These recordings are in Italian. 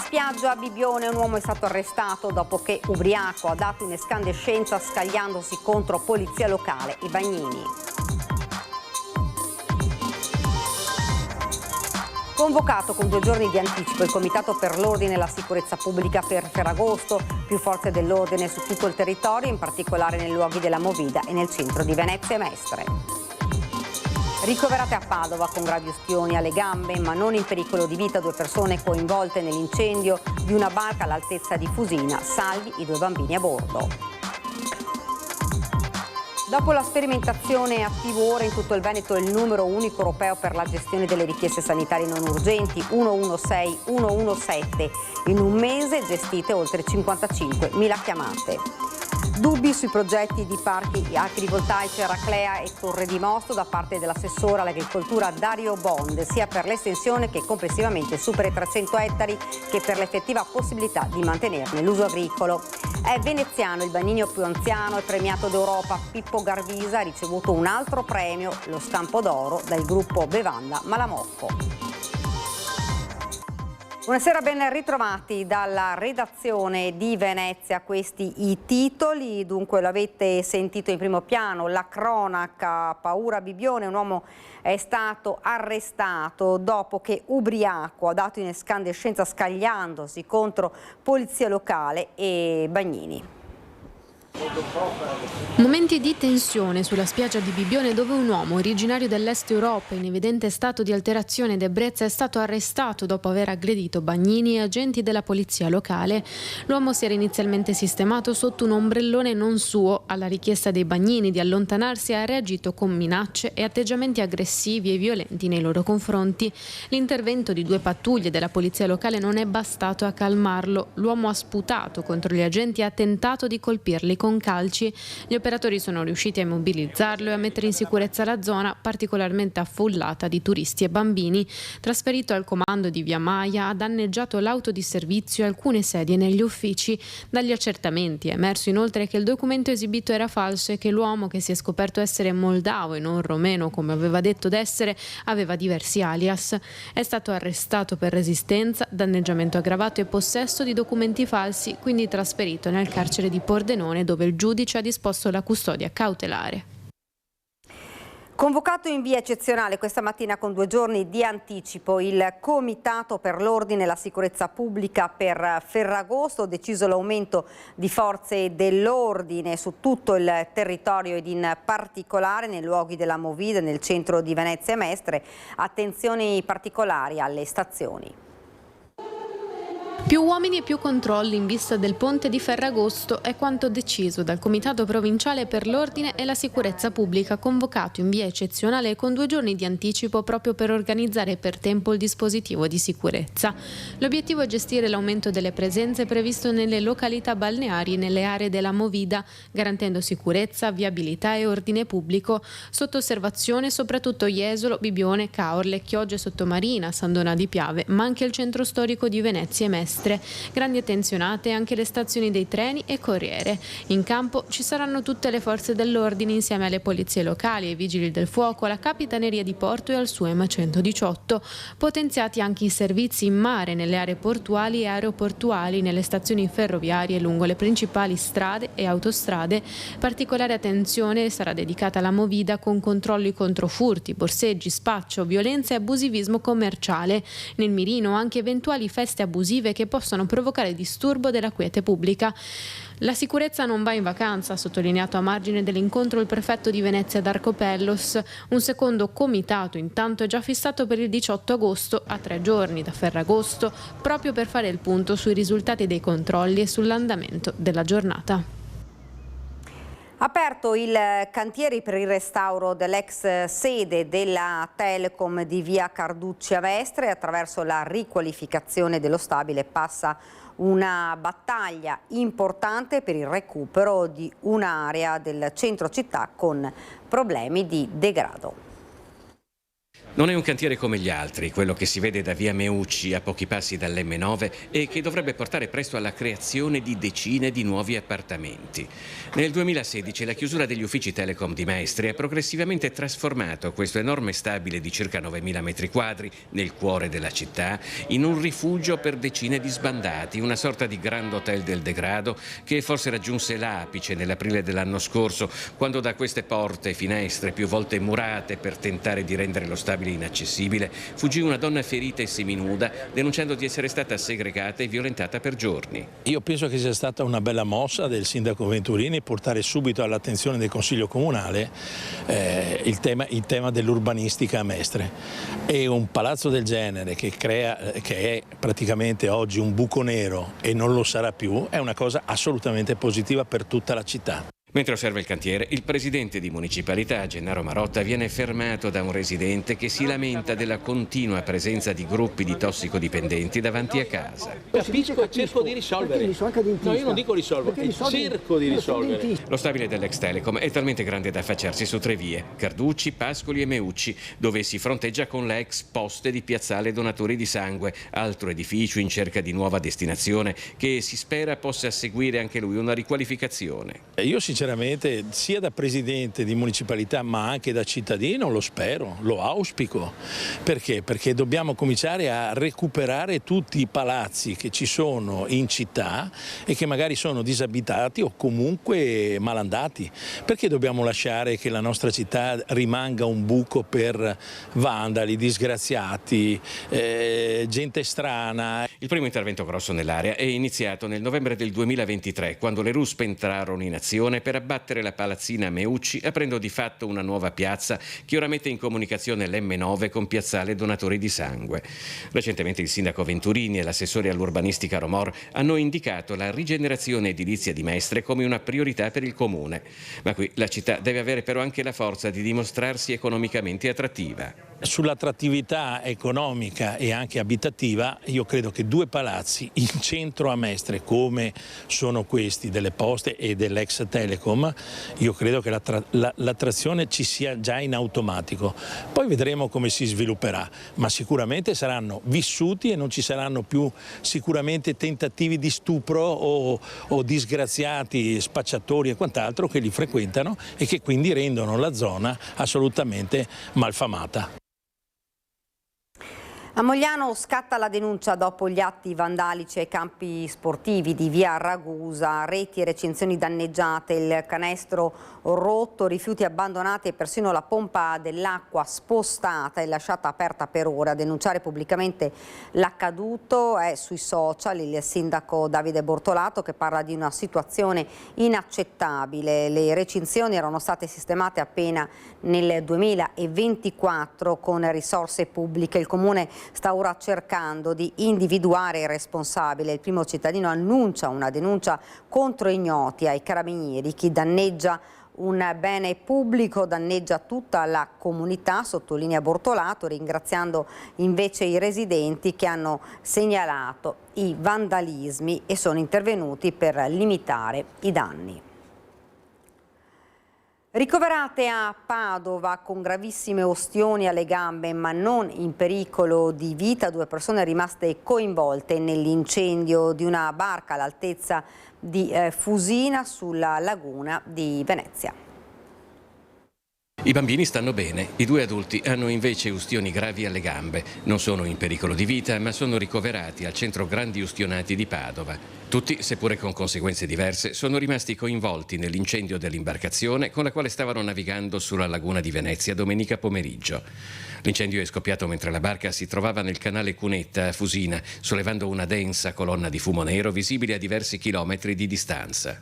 spiaggia a Bibione un uomo è stato arrestato dopo che ubriaco ha dato in escandescenza scagliandosi contro polizia locale e Bagnini. Convocato con 2 giorni di anticipo il Comitato per l'Ordine e la Sicurezza Pubblica per Ferragosto, più forze dell'ordine su tutto il territorio, in particolare nei luoghi della Movida e nel centro di Venezia e Mestre. Ricoverate a Padova con gravi ustioni alle gambe, ma non in pericolo di vita 2 persone coinvolte nell'incendio di una barca all'altezza di Fusina, salvi i 2 bambini a bordo. Dopo la sperimentazione attivo ora in tutto il Veneto il numero unico europeo per la gestione delle richieste sanitarie non urgenti 116-117. In un mese gestite oltre 55.000 chiamate. Dubbi sui progetti di parchi agrivoltaici Eraclea e Torre di Mosto da parte dell'assessore all'agricoltura Dario Bond, sia per l'estensione che complessivamente supera i 300 ettari che per l'effettiva possibilità di mantenerne l'uso agricolo. È veneziano il bagnino più anziano e premiato d'Europa. Pippo Garvisa ha ricevuto un altro premio, lo Stampo d'Oro, dal gruppo Bevanda Malamocco. Buonasera, ben ritrovati dalla redazione di Venezia. Questi i titoli, dunque l'avete sentito in primo piano, la cronaca, paura a Bibione, un uomo è stato arrestato dopo che ubriaco ha dato in escandescenza scagliandosi contro polizia locale e Bagnini. Momenti di tensione sulla spiaggia di Bibione dove un uomo originario dell'est Europa in evidente stato di alterazione ed ebbrezza è stato arrestato dopo aver aggredito Bagnini e agenti della polizia locale. L'uomo si era inizialmente sistemato sotto un ombrellone non suo. Alla richiesta dei Bagnini di allontanarsi ha reagito con minacce e atteggiamenti aggressivi e violenti nei loro confronti. L'intervento di 2 pattuglie della polizia locale non è bastato a calmarlo. L'uomo ha sputato contro gli agenti e ha tentato di colpirli con calci. Gli operatori sono riusciti a immobilizzarlo e a mettere in sicurezza la zona particolarmente affollata di turisti e bambini. Trasferito al comando di Via Maia, ha danneggiato l'auto di servizio e alcune sedie negli uffici. Dagli accertamenti è emerso inoltre che il documento esibito era falso e che l'uomo, che si è scoperto essere moldavo e non romeno come aveva detto d'essere, aveva diversi alias. È stato arrestato per resistenza, danneggiamento aggravato e possesso di documenti falsi, quindi trasferito nel carcere di Pordenone, dove il giudice ha disposto la custodia cautelare. Convocato in via eccezionale questa mattina con 2 giorni di anticipo il Comitato per l'Ordine e la Sicurezza Pubblica per Ferragosto, ha deciso l'aumento di forze dell'ordine su tutto il territorio ed in particolare nei luoghi della Movida, nel centro di Venezia e Mestre, attenzioni particolari alle stazioni. Più uomini e più controlli in vista del ponte di Ferragosto è quanto deciso dal Comitato Provinciale per l'Ordine e la Sicurezza Pubblica, convocato in via eccezionale con 2 giorni di anticipo proprio per organizzare per tempo il dispositivo di sicurezza. L'obiettivo è gestire l'aumento delle presenze previsto nelle località balneari e nelle aree della Movida, garantendo sicurezza, viabilità e ordine pubblico. Sotto osservazione soprattutto Jesolo, Bibione, Caorle, Chioggia Sottomarina, Sandona di Piave, ma anche il centro storico di Venezia e Mestre. Grandi attenzionate anche le stazioni dei treni e Corriere. In campo ci saranno tutte le forze dell'ordine insieme alle polizie locali, ai vigili del fuoco, alla Capitaneria di Porto e al SUEMA 118. Potenziati anche i servizi in mare nelle aree portuali e aeroportuali, nelle stazioni ferroviarie lungo le principali strade e autostrade. Particolare attenzione sarà dedicata alla Movida con controlli contro furti, borseggi, spaccio, violenza e abusivismo commerciale. Nel mirino anche eventuali feste abusive che possono provocare disturbo della quiete pubblica. La sicurezza non va in vacanza, ha sottolineato a margine dell'incontro il prefetto di Venezia Darco Pellos. Un secondo comitato intanto è già fissato per il 18 agosto, a 3 giorni da Ferragosto, proprio per fare il punto sui risultati dei controlli e sull'andamento della giornata. Aperto il cantiere per il restauro dell'ex sede della Telecom di via Carducci a Mestre. Attraverso la riqualificazione dello stabile passa una battaglia importante per il recupero di un'area del centro città con problemi di degrado. Non è un cantiere come gli altri, quello che si vede da via Meucci a pochi passi dall'M9 e che dovrebbe portare presto alla creazione di decine di nuovi appartamenti. Nel 2016 la chiusura degli uffici Telecom di Mestre ha progressivamente trasformato questo enorme stabile di circa 9.000 metri quadri nel cuore della città in un rifugio per decine di sbandati, una sorta di Grand Hotel del degrado che forse raggiunse l'apice nell'aprile dell'anno scorso, quando da queste porte e finestre più volte murate per tentare di rendere lo stabile inaccessibile, fuggì una donna ferita e seminuda, denunciando di essere stata segregata e violentata per giorni. Io penso che sia stata una bella mossa del sindaco Venturini portare subito all'attenzione del Consiglio Comunale il tema dell'urbanistica a Mestre. E un palazzo del genere che è praticamente oggi un buco nero e non lo sarà più, è una cosa assolutamente positiva per tutta la città. Mentre osserva il cantiere, il presidente di municipalità, Gennaro Marotta, viene fermato da un residente che si lamenta della continua presenza di gruppi di tossicodipendenti davanti a casa. Capisco e cerco di risolvere. No, io non dico risolvere, cerco di risolvere. Lo stabile dell'ex Telecom è talmente grande da affacciarsi su 3 vie, Carducci, Pascoli e Meucci, dove si fronteggia con la ex poste di Piazzale Donatori di Sangue, altro edificio in cerca di nuova destinazione che si spera possa seguire anche lui una riqualificazione. Io sinceramente, sia da presidente di municipalità ma anche da cittadino, lo spero, lo auspico. Perché? Perché dobbiamo cominciare a recuperare tutti i palazzi che ci sono in città e che magari sono disabitati o comunque malandati. Perché dobbiamo lasciare che la nostra città rimanga un buco per vandali, disgraziati, gente strana? Il primo intervento grosso nell'area è iniziato nel novembre del 2023, quando le RUSP entrarono in azione per abbattere la palazzina Meucci, aprendo di fatto una nuova piazza che ora mette in comunicazione l'M9 con Piazzale Donatori di Sangue. Recentemente il sindaco Venturini e l'assessore all'urbanistica Romor hanno indicato la rigenerazione edilizia di Mestre come una priorità per il comune. Ma qui la città deve avere però anche la forza di dimostrarsi economicamente attrattiva. Sull'attrattività economica e anche abitativa, io credo che 2 palazzi in centro a Mestre, come sono questi delle Poste e dell'ex Telecom, io credo che l'attrazione ci sia già in automatico. Poi vedremo come si svilupperà, ma sicuramente saranno vissuti e non ci saranno più sicuramente tentativi di stupro o disgraziati, spacciatori e quant'altro che li frequentano e che quindi rendono la zona assolutamente malfamata. A Mogliano scatta la denuncia dopo gli atti vandalici ai campi sportivi di via Ragusa, reti e recinzioni danneggiate, il canestro rotto, rifiuti abbandonati e persino la pompa dell'acqua spostata e lasciata aperta per ora. A denunciare pubblicamente l'accaduto è sui social il sindaco Davide Bortolato, che parla di una situazione inaccettabile. Le recinzioni erano state sistemate appena nel 2024 con risorse pubbliche. Il comune sta ora cercando di individuare il responsabile. Il primo cittadino annuncia una denuncia contro ignoti ai carabinieri. Chi danneggia un bene pubblico danneggia tutta la comunità, sottolinea Bortolato, ringraziando invece i residenti che hanno segnalato i vandalismi e sono intervenuti per limitare i danni. Ricoverate a Padova con gravissime ustioni alle gambe ma non in pericolo di vita 2 persone rimaste coinvolte nell'incendio di una barca all'altezza di Fusina sulla laguna di Venezia. I bambini stanno bene, i 2 adulti hanno invece ustioni gravi alle gambe. Non sono in pericolo di vita, ma sono ricoverati al centro grandi ustionati di Padova. Tutti, seppure con conseguenze diverse, sono rimasti coinvolti nell'incendio dell'imbarcazione con la quale stavano navigando sulla laguna di Venezia domenica pomeriggio. L'incendio è scoppiato mentre la barca si trovava nel canale Cunetta a Fusina, sollevando una densa colonna di fumo nero visibile a diversi chilometri di distanza.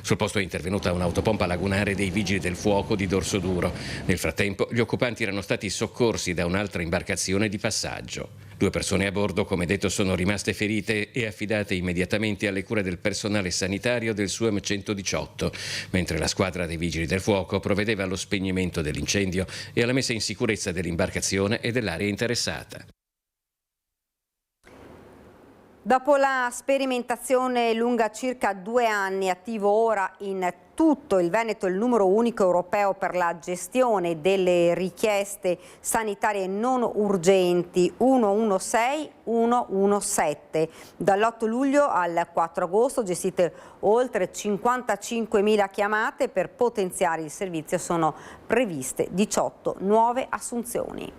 Sul posto è intervenuta un'autopompa lagunare dei Vigili del Fuoco di Dorsoduro. Nel frattempo gli occupanti erano stati soccorsi da un'altra imbarcazione di passaggio. 2 persone a bordo, come detto, sono rimaste ferite e affidate immediatamente alle cure del personale sanitario del SUEM 118, mentre la squadra dei Vigili del Fuoco provvedeva allo spegnimento dell'incendio e alla messa in sicurezza dell'imbarcazione e dell'area interessata. Dopo la sperimentazione lunga circa 2 anni, attivo ora in tutto il Veneto il numero unico europeo per la gestione delle richieste sanitarie non urgenti 116-117. Dall'8 luglio al 4 agosto gestite oltre 55.000 chiamate. Per potenziare il servizio sono previste 18 nuove assunzioni.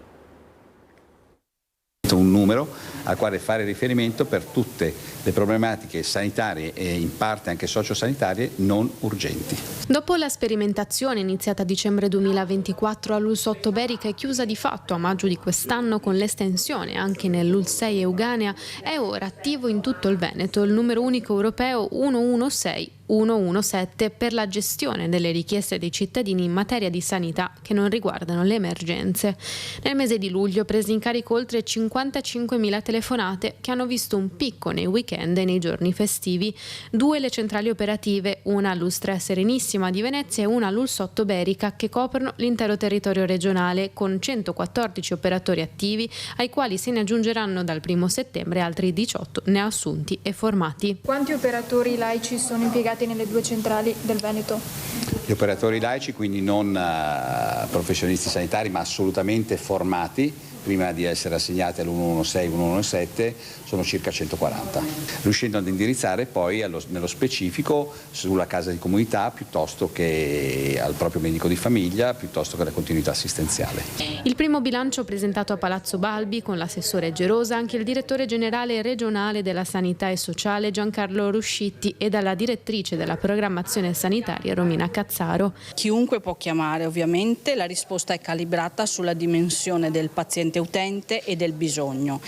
Un numero al quale fare riferimento per tutte le problematiche sanitarie e in parte anche sociosanitarie non urgenti. Dopo la sperimentazione iniziata a dicembre 2024 all'ULSS Ottoberica e chiusa di fatto a maggio di quest'anno con l'estensione anche nell'ULSS 6 Euganea, è ora attivo in tutto il Veneto il numero unico europeo 116-117 per la gestione delle richieste dei cittadini in materia di sanità che non riguardano le emergenze. Nel mese di luglio presi in carico oltre 55.000 telefonate che hanno visto un picco nei weekend e nei giorni festivi. 2 le centrali operative, una all'ULSS 3 Serenissima di Venezia e una all'ULSS Ottoberica, che coprono l'intero territorio regionale con 114 operatori attivi, ai quali se ne aggiungeranno dal 1 settembre altri 18 neoassunti e formati. Quanti operatori laici sono impiegati nelle 2 centrali del Veneto? Gli operatori laici, quindi non professionisti sanitari ma assolutamente formati, prima di essere assegnati all'116-117 sono circa 140, riuscendo ad indirizzare poi nello specifico sulla casa di comunità piuttosto che al proprio medico di famiglia, piuttosto che alla continuità assistenziale. Il primo bilancio presentato a Palazzo Balbi con l'assessore Gerosa, anche il direttore generale regionale della Sanità e Sociale Giancarlo Ruscitti e dalla direttrice della programmazione sanitaria Romina Cazzaro. Chiunque può chiamare, ovviamente la risposta è calibrata sulla dimensione del paziente utente e del bisogno.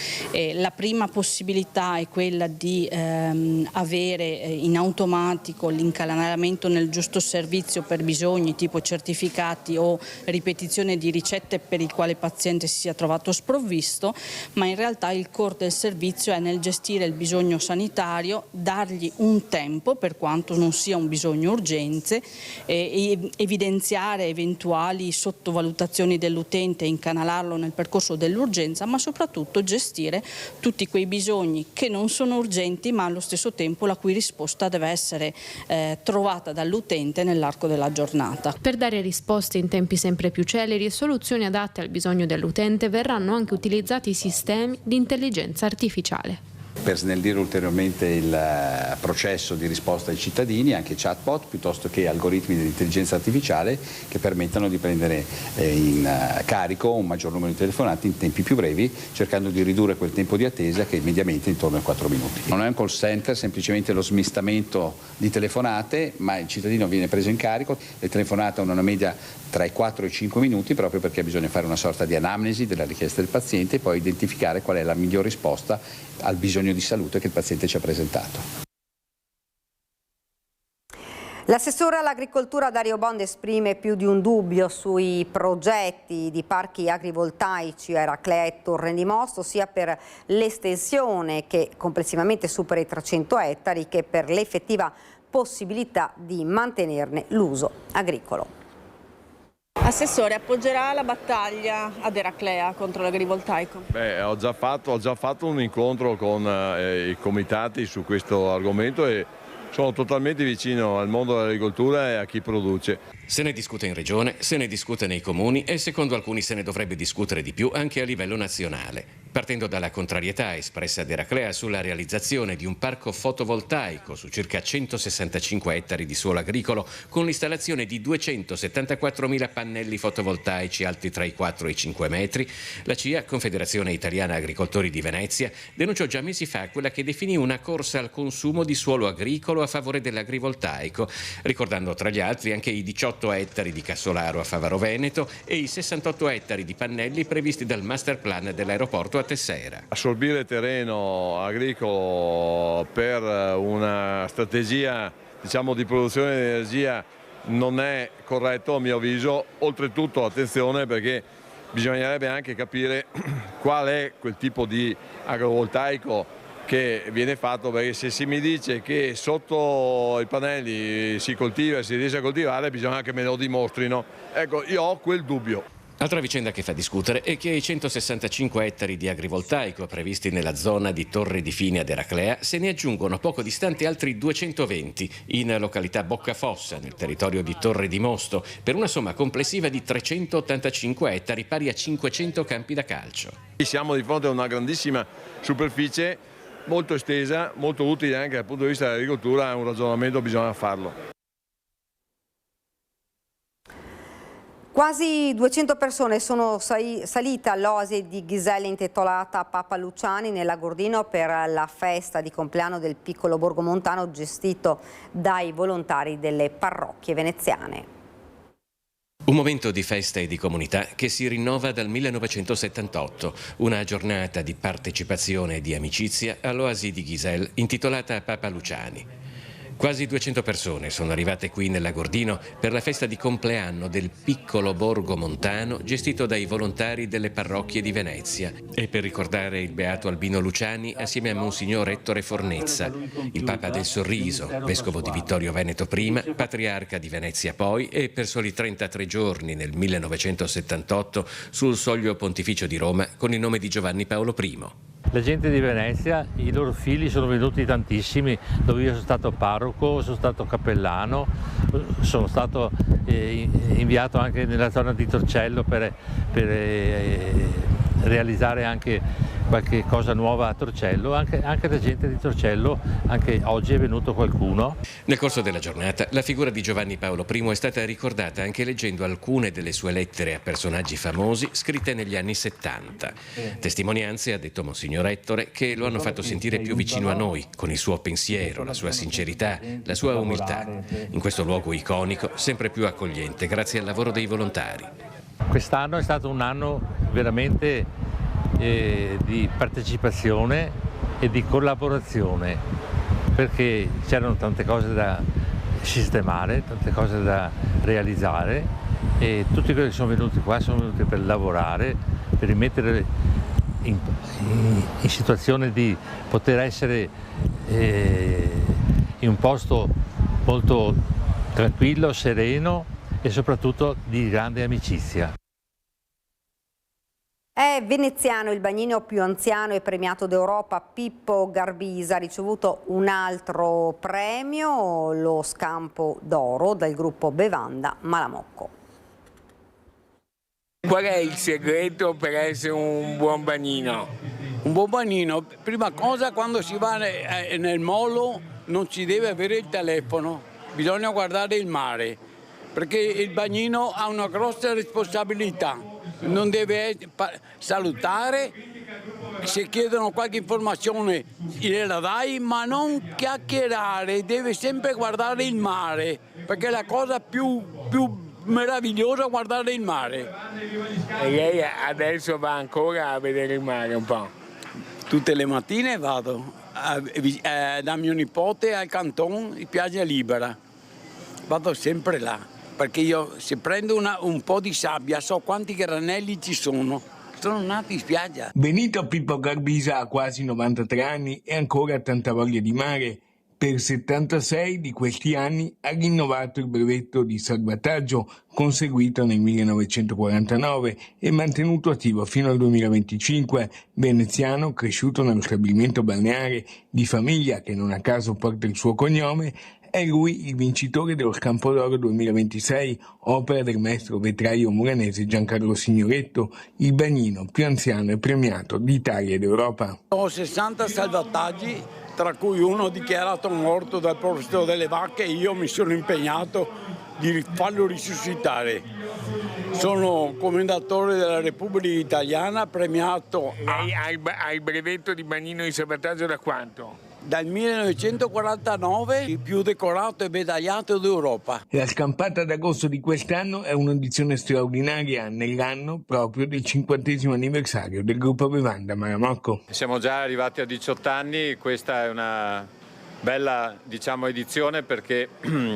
La prima possibilità è quella di avere in automatico l'incanalamento nel giusto servizio per bisogni tipo certificati o ripetizione di ricette per il quale il paziente si sia trovato sprovvisto, ma in realtà il core del servizio è nel gestire il bisogno sanitario, dargli un tempo per quanto non sia un bisogno urgente, evidenziare eventuali sottovalutazioni dell'utente e incanalarlo nel percorso dell'urgenza, ma soprattutto gestire tutti quei bisogni che non sono urgenti ma allo stesso tempo la cui risposta deve essere trovata dall'utente nell'arco della giornata. Per dare risposte in tempi sempre più celeri e soluzioni adatte al bisogno dell'utente verranno anche utilizzati sistemi di intelligenza artificiale. Per snellire ulteriormente il processo di risposta ai cittadini, anche chatbot piuttosto che algoritmi di intelligenza artificiale che permettano di prendere in carico un maggior numero di telefonate in tempi più brevi, cercando di ridurre quel tempo di attesa che è mediamente intorno ai 4 minuti. Non è un call center, semplicemente lo smistamento di telefonate, ma il cittadino viene preso in carico. Le telefonate hanno una media tra i 4 e i 5 minuti proprio perché bisogna fare una sorta di anamnesi della richiesta del paziente e poi identificare qual è la miglior risposta al bisogno di salute che il paziente ci ha presentato. L'assessore all'agricoltura Dario Bond esprime più di un dubbio sui progetti di parchi agrivoltaici a Eraclea e Torre di Mosto, sia per l'estensione che complessivamente supera i 300 ettari che per l'effettiva possibilità di mantenerne l'uso agricolo. Assessore, appoggerà la battaglia ad Eraclea contro l'agrivoltaico? Ho già fatto un incontro con i comitati su questo argomento e sono totalmente vicino al mondo dell'agricoltura e a chi produce. Se ne discute in regione, se ne discute nei comuni e secondo alcuni se ne dovrebbe discutere di più anche a livello nazionale. Partendo dalla contrarietà espressa ad Eraclea sulla realizzazione di un parco fotovoltaico su circa 165 ettari di suolo agricolo con l'installazione di 274.000 pannelli fotovoltaici alti tra i 4 e i 5 metri, la CIA, Confederazione Italiana Agricoltori di Venezia, denunciò già mesi fa quella che definì una corsa al consumo di suolo agricolo a favore dell'agrivoltaico, ricordando tra gli altri anche i 18 ettari di Cassolaro a Favaro Veneto e i 68 ettari di pannelli previsti dal master plan dell'aeroporto a Tessera. Assorbire terreno agricolo per una strategia, di produzione di energia non è corretto a mio avviso. Oltretutto attenzione perché bisognerebbe anche capire qual è quel tipo di agrovoltaico che viene fatto, perché se si mi dice che sotto i pannelli si coltiva e si riesce a coltivare bisogna che me lo dimostrino. Ecco, io ho quel dubbio. Altra vicenda che fa discutere è che ai 165 ettari di agrivoltaico previsti nella zona di Torre di Fini ad Eraclea se ne aggiungono poco distanti altri 220 in località Boccafossa, nel territorio di Torre di Mosto, per una somma complessiva di 385 ettari, pari a 500 campi da calcio. Siamo di fronte a una grandissima superficie, molto estesa, molto utile anche dal punto di vista dell'agricoltura, un ragionamento bisogna farlo. Quasi 200 persone sono salite all'oasi di Ghiselle intitolata Papa Luciani nell'Agordino per la festa di compleanno del piccolo borgo montano gestito dai volontari delle parrocchie veneziane. Un momento di festa e di comunità che si rinnova dal 1978, una giornata di partecipazione e di amicizia all'oasi di Ghiselle intitolata Papa Luciani. Quasi 200 persone sono arrivate qui nell'Agordino per la festa di compleanno del piccolo borgo montano gestito dai volontari delle parrocchie di Venezia e per ricordare il beato Albino Luciani assieme a Monsignor Ettore Fornezza, il Papa del Sorriso, vescovo di Vittorio Veneto prima, patriarca di Venezia poi e per soli 33 giorni nel 1978 sul soglio pontificio di Roma con il nome di Giovanni Paolo I. La gente di Venezia, i loro figli sono venuti tantissimi, dove io sono stato parroco, sono stato cappellano, sono stato inviato anche nella zona di Torcello per realizzare anche qualche cosa nuova a Torcello, anche la gente di Torcello, anche oggi è venuto qualcuno. Nel corso della giornata la figura di Giovanni Paolo I è stata ricordata anche leggendo alcune delle sue lettere a personaggi famosi scritte negli anni 70. Testimonianze, ha detto Monsignor Ettore, che lo hanno fatto sentire più vicino a noi, con il suo pensiero, la sua sincerità, la sua umiltà. In questo luogo iconico, sempre più accogliente, grazie al lavoro dei volontari. Quest'anno è stato un anno veramente di partecipazione e di collaborazione, perché c'erano tante cose da sistemare, tante cose da realizzare e tutti quelli che sono venuti qua sono venuti per lavorare, per rimettere in situazione di poter essere in un posto molto tranquillo, sereno e soprattutto di grande amicizia. È veneziano il bagnino più anziano e premiato d'Europa. Pippo Garbisa ha ricevuto un altro premio, lo Scampo d'Oro, dal gruppo Bevanda Malamocco. Qual è il segreto per essere un buon bagnino? Un buon bagnino, prima cosa, quando si va nel molo non si deve avere il telefono, bisogna guardare il mare, perché il bagnino ha una grossa responsabilità. Non deve salutare, se chiedono qualche informazione gliela dai, ma non chiacchierare, deve sempre guardare il mare, perché è la cosa più meravigliosa è guardare il mare. E lei adesso va ancora a vedere il mare un po'? Tutte le mattine vado da mio nipote al Canton, in Piaggia Libera, vado sempre là. Perché io se prendo un po' di sabbia so quanti granelli ci sono. Sono nato in spiaggia. Benito Pippo Garbisa ha quasi 93 anni e ancora ha tanta voglia di mare. Per 76 di questi anni ha rinnovato il brevetto di salvataggio conseguito nel 1949 e mantenuto attivo fino al 2025. Veneziano, cresciuto nello stabilimento balneare di famiglia che non a caso porta il suo cognome, è lui il vincitore dello Scampo d'Oro 2026, opera del maestro vetraio muranese Giancarlo Signoretto, il bagnino più anziano e premiato d'Italia ed Europa. Ho 60 salvataggi, tra cui uno dichiarato morto dal proposito delle vacche e io mi sono impegnato di farlo risuscitare. Sono commendatore della Repubblica Italiana, premiato. Lei ha il brevetto di bagnino di salvataggio da quanto? Dal 1949, il più decorato e medagliato d'Europa. La scampata d'agosto di quest'anno è un'edizione straordinaria nell'anno proprio del 50° anniversario del gruppo Bevanda Malamocco. Siamo già arrivati a 18 anni, questa è una bella edizione perché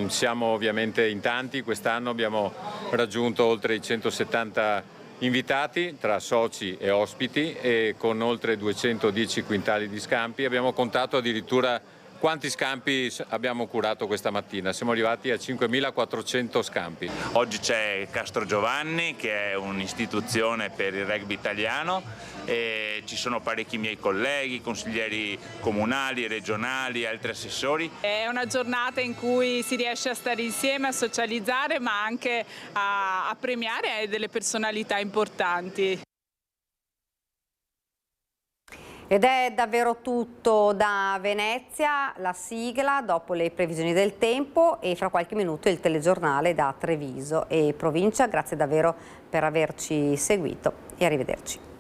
siamo ovviamente in tanti, quest'anno abbiamo raggiunto oltre i 170 invitati tra soci e ospiti e con oltre 210 quintali di scampi abbiamo contato addirittura quanti scampi abbiamo curato questa mattina. Siamo arrivati a 5.400 scampi. Oggi c'è Castro Giovanni, che è un'istituzione per il rugby italiano, e ci sono parecchi miei colleghi, consiglieri comunali, regionali, altri assessori. È una giornata in cui si riesce a stare insieme, a socializzare, ma anche a premiare delle personalità importanti. Ed è davvero tutto da Venezia, la sigla dopo le previsioni del tempo e fra qualche minuto il telegiornale da Treviso e provincia. Grazie davvero per averci seguito e arrivederci.